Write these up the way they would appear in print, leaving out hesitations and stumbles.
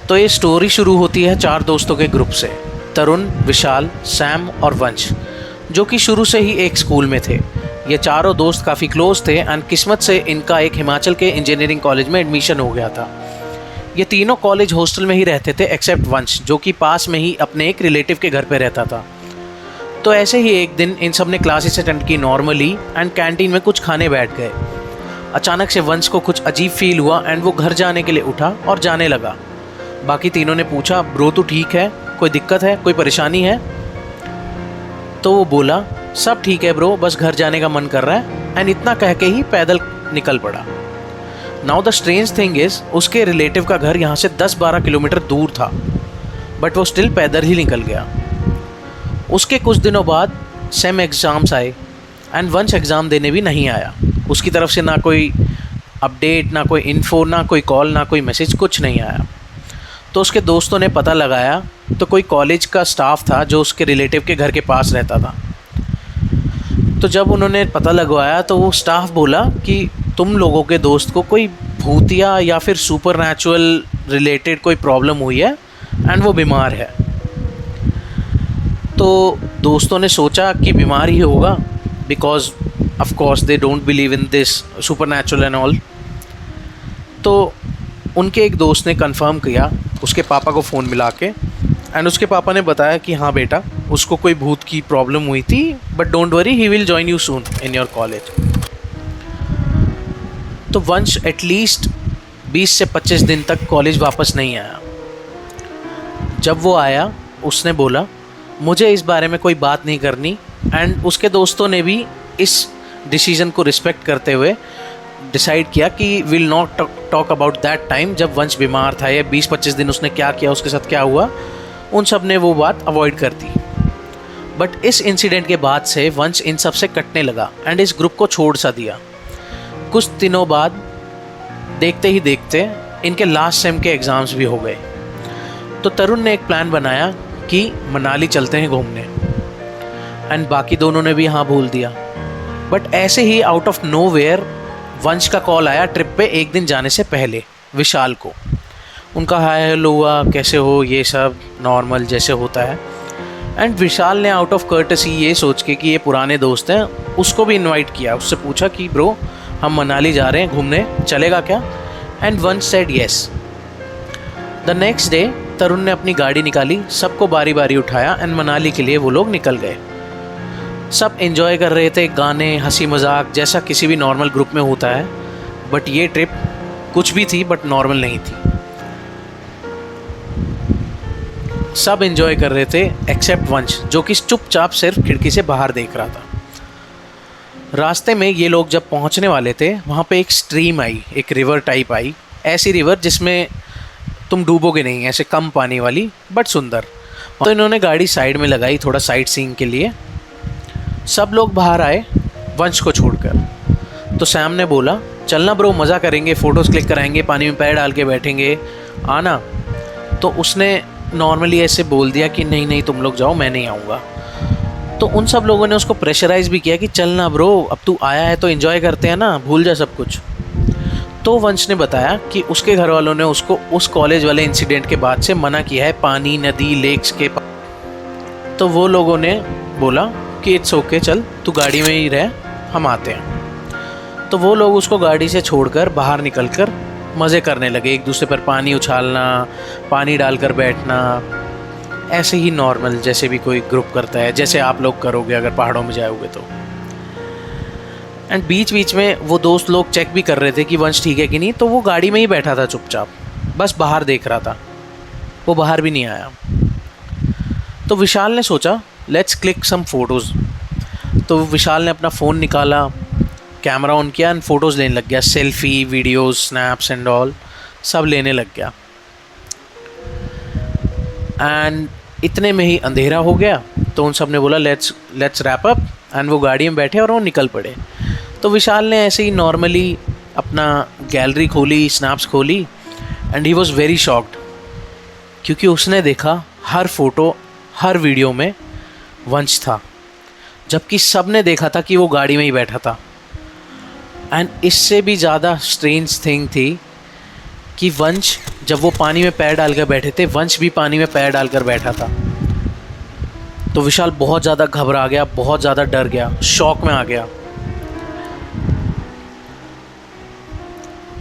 तो ये स्टोरी शुरू होती है 4 दोस्तों के ग्रुप से, तरुण, विशाल, सैम और वंश, जो कि शुरू से ही एक स्कूल में थे। ये चारों दोस्त काफ़ी क्लोज थे एंड किस्मत से इनका एक हिमाचल के इंजीनियरिंग कॉलेज में एडमिशन हो गया था। ये तीनों कॉलेज हॉस्टल में ही रहते थे एक्सेप्ट वंश, जो कि पास में ही अपने एक रिलेटिव के घर पे रहता था। तो ऐसे ही एक दिन इन सब ने क्लासेस अटेंड की नॉर्मली एंड कैंटीन में कुछ खाने बैठ गए। अचानक से वंश को कुछ अजीब फील हुआ एंड वो घर जाने के लिए उठा और जाने लगा। बाकी तीनों ने पूछा, ब्रो तू ठीक है, कोई दिक्कत है, कोई परेशानी है? तो वो बोला, सब ठीक है ब्रो, बस घर जाने का मन कर रहा है, एंड इतना कह के ही पैदल निकल पड़ा। Now the strange thing is, उसके रिलेटिव का घर यहाँ से 10-12 किलोमीटर दूर था, बट वो स्टिल पैदल ही निकल गया। उसके कुछ दिनों बाद सेम एग्ज़ाम्स आए एंड वंश एग्ज़ाम देने भी नहीं आया। उसकी तरफ से ना कोई अपडेट, ना कोई इन्फो, ना कोई कॉल, ना कोई मैसेज, कुछ नहीं आया। तो उसके दोस्तों ने पता लगाया तो कोई कॉलेज का स्टाफ था जो उसके रिलेटिव के घर के पास रहता था। तो जब उन्होंने पता लगवाया तो वो स्टाफ बोला कि तुम लोगों के दोस्त को कोई भूतिया या फिर सुपरनैचुरल रिलेटेड कोई प्रॉब्लम हुई है एंड वो बीमार है। तो दोस्तों ने सोचा कि बीमार ही होगा, because of course they don't believe in this supernatural and all. तो उनके एक दोस्त ने कंफर्म किया उसके पापा को फ़ोन मिला के, एंड उसके पापा ने बताया कि हाँ बेटा, उसको कोई भूत की प्रॉब्लम हुई थी, but don't worry, he will join you soon in your college. तो वंश एटलीस्ट 20 से 25 दिन तक कॉलेज वापस नहीं आया। जब वो आया उसने बोला, मुझे इस बारे में कोई बात नहीं करनी, एंड उसके दोस्तों ने भी इस डिसीज़न को रिस्पेक्ट करते हुए डिसाइड किया कि will not talk about that time जब वंश बीमार था, या 20-25 दिन उसने क्या किया, उसके साथ क्या हुआ, उन सब ने वो बात अवॉइड कर दी। बट इस इंसिडेंट के बाद से वंश इन सब से कटने लगा एंड इस ग्रुप को छोड़ सा दिया। कुछ दिनों बाद देखते ही देखते इनके लास्ट सेम के एग्ज़ाम्स भी हो गए। तो तरुण ने एक प्लान बनाया कि मनाली चलते हैं घूमने, एंड बाकी दोनों ने भी हाँ बोल दिया। बट ऐसे ही आउट ऑफ नोवेयर वंश का कॉल आया ट्रिप पे एक दिन जाने से पहले विशाल को। उनका हाय हेलो हुआ, कैसे हो, ये सब नॉर्मल जैसे होता है। एंड विशाल ने आउट ऑफ कर्टसी ये सोच के कि ये पुराने दोस्त हैं, उसको भी इनवाइट किया। उससे पूछा कि ब्रो हम मनाली जा रहे हैं घूमने, चलेगा क्या? And Vansh said yes. The next day Tarun ने अपनी गाड़ी निकाली, सबको बारी बारी उठाया एंड मनाली के लिए वो लोग निकल गए। सब एंजॉय कर रहे थे, गाने, हंसी मजाक, जैसा किसी भी नॉर्मल ग्रुप में होता है। बट ये ट्रिप कुछ भी थी बट नॉर्मल नहीं थी। सब एंजॉय कर रहे थे एक्सेप्ट वंश, जो कि चुपचाप सिर्फ खिड़की से बाहर देख रहा था। रास्ते में ये लोग जब पहुंचने वाले थे, वहाँ पे एक स्ट्रीम आई, एक रिवर टाइप आई, ऐसी रिवर जिसमें तुम डूबोगे नहीं, ऐसे कम पानी वाली बट सुंदर। तो इन्होंने गाड़ी साइड में लगाई थोड़ा साइट सीइंग के लिए। सब लोग बाहर आए वंश को छोड़कर। तो सैम ने बोला, चलना ब्रो, मज़ा करेंगे, फ़ोटोज़ क्लिक कराएंगे, पानी में पैर डाल के बैठेंगे, आना। तो उसने नॉर्मली ऐसे बोल दिया कि नहीं नहीं तुम लोग जाओ, मैं नहीं आऊँगा। तो उन सब लोगों ने उसको प्रेशराइज़ भी किया कि चलना ब्रो, अब तू आया है तो एंजॉय करते हैं ना, भूल जा सब कुछ। तो वंश ने बताया कि उसके घर वालों ने उसको उस कॉलेज वाले इंसिडेंट के बाद से मना किया है पानी, नदी, लेक्स के पास। तो वो लोगों ने बोला कि इट्स ओके, चल तू गाड़ी में ही रह, हम आते हैं। तो वो लोग उसको गाड़ी से छोड़कर बाहर निकलकर मज़े करने लगे, एक दूसरे पर पानी उछालना, पानी डालकर बैठना, ऐसे ही नॉर्मल जैसे भी कोई ग्रुप करता है, जैसे आप लोग करोगे अगर पहाड़ों में जाओगे तो। एंड बीच बीच में वो दोस्त लोग चेक भी कर रहे थे कि वंश ठीक है कि नहीं। तो वो गाड़ी में ही बैठा था चुपचाप, बस बाहर देख रहा था, वो बाहर भी नहीं आया। तो विशाल ने सोचा लेट्स क्लिक सम फ़ोटोज़। तो विशाल ने अपना फ़ोन निकाला, कैमरा ऑन किया एंड फ़ोटोज़ लेने लग गया, selfie, videos, snaps and all सब लेने लग गया। एंड इतने में ही अंधेरा हो गया। तो उन सब ने बोला लेट्स रैप अप, एंड वो गाड़ी में बैठे और वो निकल पड़े। तो विशाल ने ऐसे ही नॉर्मली अपना गैलरी खोली, स्नैप्स खोली, and he was very shocked, क्योंकि उसने देखा हर फ़ोटो, हर वीडियो में वंश था, जबकि सब ने देखा था कि वो गाड़ी में ही बैठा था। एंड इससे भी ज़्यादा स्ट्रेंज थिंग थी कि वंश जब वो पानी में पैर डालकर बैठे थे, वंश भी पानी में पैर डालकर बैठा था। तो विशाल बहुत ज़्यादा घबरा गया, बहुत ज़्यादा डर गया, शॉक में आ गया।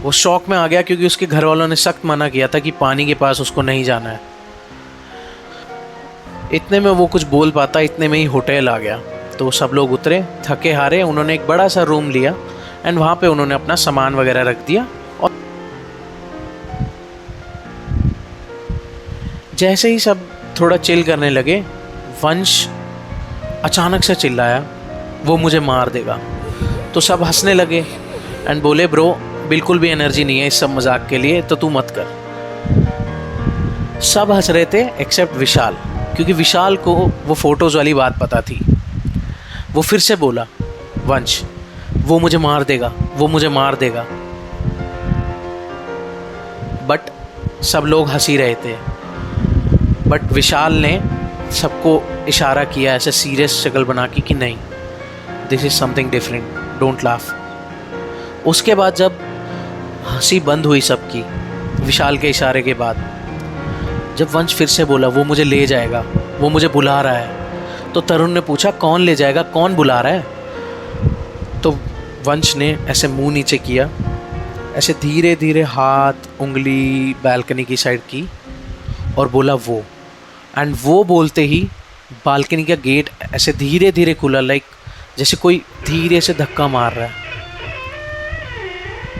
वो शॉक में आ गया क्योंकि उसके घर वालों ने सख्त मना किया था कि पानी के पास उसको नहीं जाना है। इतने में वो कुछ बोल पाता, इतने में ही होटल आ गया। तो सब लोग उतरे थके हारे, उन्होंने एक बड़ा सा रूम लिया एंड वहाँ पे उन्होंने अपना सामान वगैरह रख दिया। और जैसे ही सब थोड़ा चिल करने लगे, वंश अचानक से चिल्लाया, वो मुझे मार देगा। तो सब हंसने लगे एंड बोले, ब्रो बिल्कुल भी एनर्जी नहीं है इस सब मजाक के लिए, तो तू मत कर। सब हंस रहे थे एक्सेप्ट विशाल, क्योंकि विशाल को वो फोटोज़ वाली बात पता थी। वो फिर से बोला, वंश वो मुझे मार देगा, वो मुझे मार देगा। बट सब लोग हंस ही रहे थे। बट विशाल ने सबको इशारा किया ऐसे सीरियस शक्ल बना के कि नहीं, this is something different, don't laugh. उसके बाद जब हंसी बंद हुई सबकी विशाल के इशारे के बाद, जब वंश फिर से बोला वो मुझे ले जाएगा, वो मुझे बुला रहा है, तो तरुण ने पूछा कौन ले जाएगा, कौन बुला रहा है। तो वंश ने ऐसे मुंह नीचे किया, ऐसे धीरे धीरे हाथ उंगली बालकनी की साइड की और बोला वो। एंड वो बोलते ही बालकनी का गेट ऐसे धीरे धीरे खुला, लाइक जैसे कोई धीरे से धक्का मार रहा है।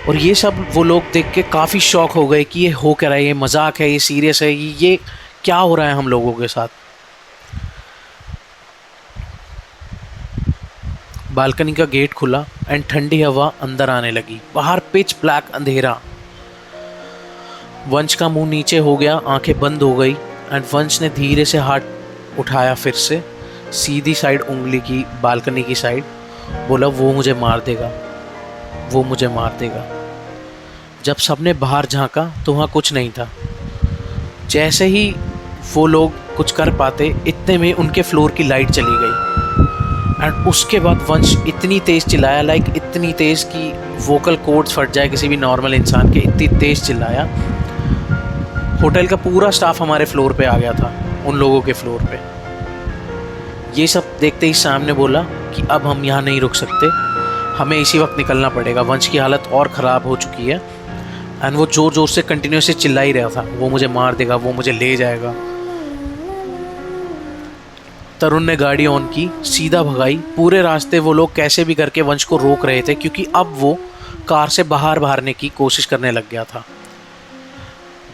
और ये सब वो लोग देख के काफ़ी शॉक हो गए कि ये हो क्या रहा है, ये मजाक है, ये सीरियस है, ये क्या हो रहा है हम लोगों के साथ। बालकनी का गेट खुला एंड ठंडी हवा अंदर आने लगी। बाहर पिच ब्लैक अंधेरा। वंश का मुंह नीचे हो गया, आंखें बंद हो गई एंड वंश ने धीरे से हाथ उठाया, फिर से सीधी साइड उंगली की बालकनी की साइड, बोला वो मुझे मार देगा, वो मुझे मार देगा। जब सबने बाहर झांका तो वहाँ कुछ नहीं था। जैसे ही वो लोग कुछ कर पाते, इतने में उनके फ्लोर की लाइट चली गई। एंड उसके बाद वंश इतनी तेज़ चिल्लाया, लाइक इतनी तेज़ कि वोकल कॉर्ड्स फट जाए किसी भी नॉर्मल इंसान के, इतनी तेज़ चिल्लाया। होटल का पूरा स्टाफ हमारे फ्लोर पे आ गया था, उन लोगों के फ्लोर पे। ये सब देखते ही सामने बोला कि अब हम यहाँ नहीं रुक सकते, हमें इसी वक्त निकलना पड़ेगा। वंश की हालत और ख़राब हो चुकी है एंड वो ज़ोर ज़ोर से कंटिन्यूसली चिल्ला ही रहा था, वो मुझे मार देगा, वो मुझे ले जाएगा। तरुण ने गाड़ी ऑन की, सीधा भगाई। पूरे रास्ते वो लोग कैसे भी करके वंश को रोक रहे थे, क्योंकि अब वो कार से बाहर भागने की कोशिश करने लग गया था।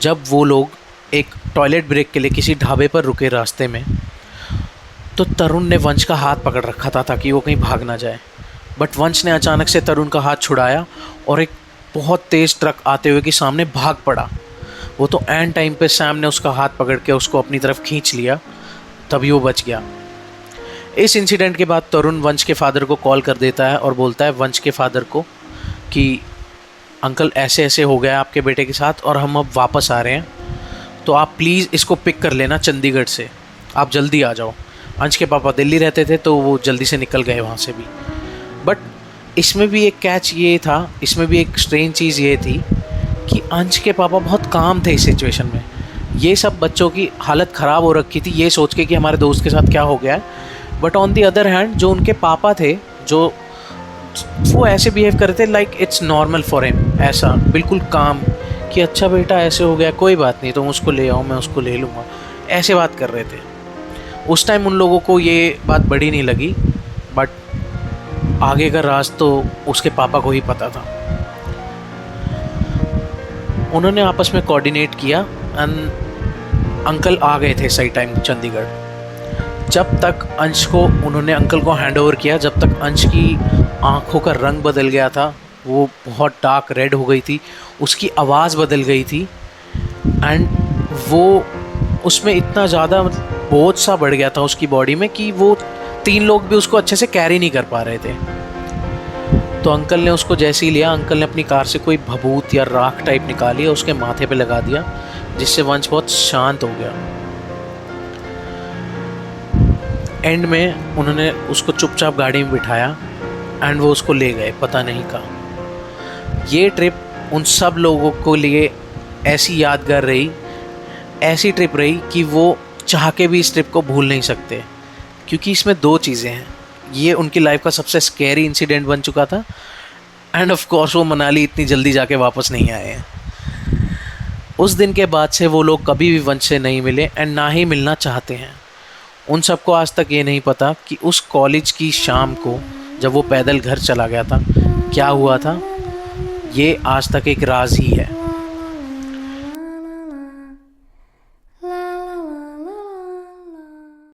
जब वो लोग एक टॉयलेट ब्रेक के लिए किसी ढाबे पर रुके रास्ते में, तो तरुण ने वंश का हाथ पकड़ रखा था ताकि वो कहीं भाग ना जाए। बट वंश ने अचानक से तरुण का हाथ छुड़ाया और एक बहुत तेज़ ट्रक आते हुए के सामने भाग पड़ा। वो तो एंड टाइम पे सैम ने उसका हाथ पकड़ के उसको अपनी तरफ खींच लिया, तभी वो बच गया। इस इंसिडेंट के बाद तरुण वंश के फादर को कॉल कर देता है और बोलता है वंश के फादर को कि अंकल ऐसे ऐसे हो गया आपके बेटे के साथ और हम अब वापस आ रहे हैं, तो आप प्लीज़ इसको पिक कर लेना चंडीगढ़ से, आप जल्दी आ जाओ। अंश के पापा दिल्ली रहते थे तो वो जल्दी से निकल गए वहाँ से भी। बट इसमें भी एक कैच ये था, इसमें भी एक स्ट्रेंज चीज़ ये थी कि अंश के पापा बहुत काम थे इस सिचुएशन में। ये सब बच्चों की हालत ख़राब हो रखी थी ये सोच के कि हमारे दोस्त के साथ क्या हो गया है। But on the other hand जो उनके पापा थे, जो वो ऐसे बिहेव करते like it's normal for him, ऐसा बिल्कुल काम कि अच्छा बेटा ऐसे हो गया, कोई बात नहीं, तुम उसको ले आओ, मैं उसको ले लूँगा, ऐसे बात कर रहे थे। उस टाइम उन लोगों को ये बात बड़ी नहीं लगी, बट आगे का राज तो उसके पापा को ही पता था। उन्होंने आपस में कोऑर्डिनेट किया एंड अंकल आ गए थे सही टाइम चंडीगढ़। जब तक अंश को उन्होंने अंकल को हैंड ओवर किया, जब तक अंश की आँखों का रंग बदल गया था, वो बहुत डार्क रेड हो गई थी, उसकी आवाज़ बदल गई थी एंड वो उसमें इतना ज़्यादा बोझ सा बढ़ गया था उसकी बॉडी में कि वो 3 लोग भी उसको अच्छे से कैरी नहीं कर पा रहे थे। तो अंकल ने उसको जैसे ही लिया, अंकल ने अपनी कार से कोई भभूत या राख टाइप निकाली और उसके माथे पे लगा दिया, जिससे वंश बहुत शांत हो गया। एंड में उन्होंने उसको चुपचाप गाड़ी में बिठाया एंड वो उसको ले गए पता नहीं कहाँ। ये ट्रिप उन सब लोगों को लिए ऐसी यादगार रही, ऐसी ट्रिप रही कि वो चाह के भी इस ट्रिप को भूल नहीं सकते, क्योंकि इसमें दो चीज़ें हैं। ये उनकी लाइफ का सबसे स्कैरी इंसिडेंट बन चुका था, एंड ऑफ कोर्स वो मनाली इतनी जल्दी जाके वापस नहीं आए हैं। उस दिन के बाद से वो लोग कभी भी वंश से नहीं मिले एंड ना ही मिलना चाहते हैं। उन सबको आज तक ये नहीं पता कि उस कॉलेज की शाम को जब वो पैदल घर चला गया था, क्या हुआ था। ये आज तक एक राज ही है।